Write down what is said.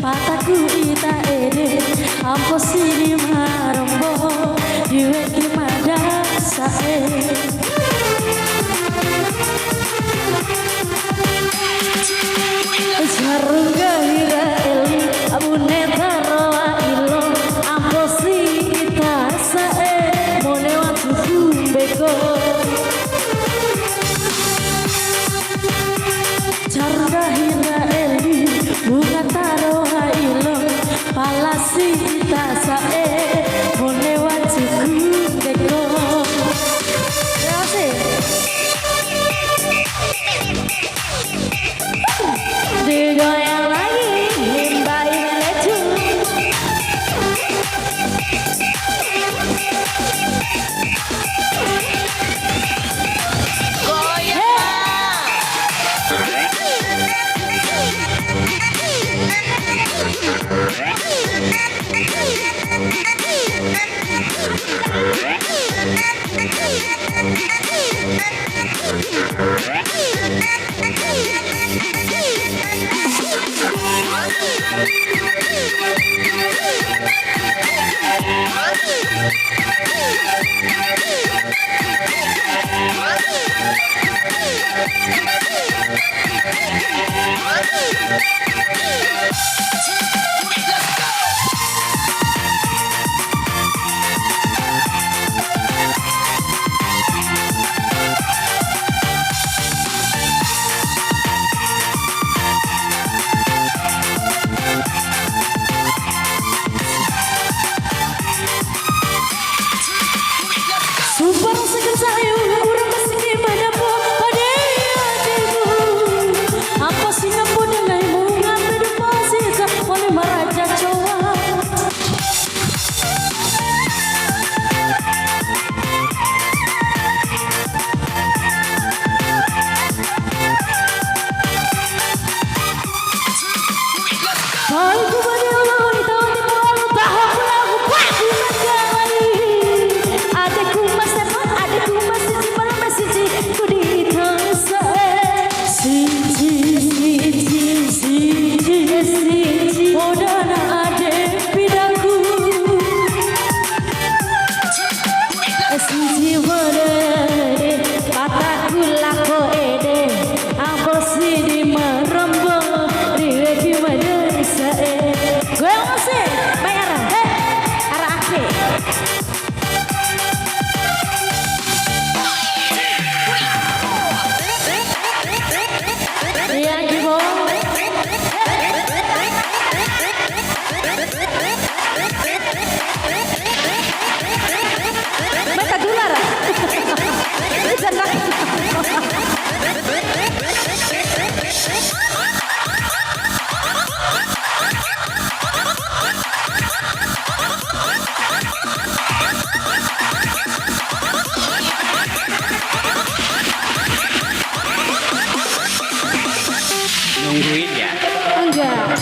Mataku ita ede ampo siri marombo diwe kimada sae Jarunga hira eli abune taroa ilo ampo siri ita sae mone watu kumbeko Jarunga hira eli bunga taroa ilo palasita sae mone watu kumbeko Digoyang lagi himbain lecu Super segan sayu urang kesini madapo pada ademu apa sih nampu dengan bunga berdeposisa oleh maraja cowa Baikku banyaklah itu di malu tahun lagu pagi menjalani adekku masih di malam masih ku ditangsa siji odana ade pidaku siji wadade pataku lako ede ampo sidi merembo diwe gimana sae gue masih bayaran arah ake yang di bawah mereka dolar nungguin ya? Enggak.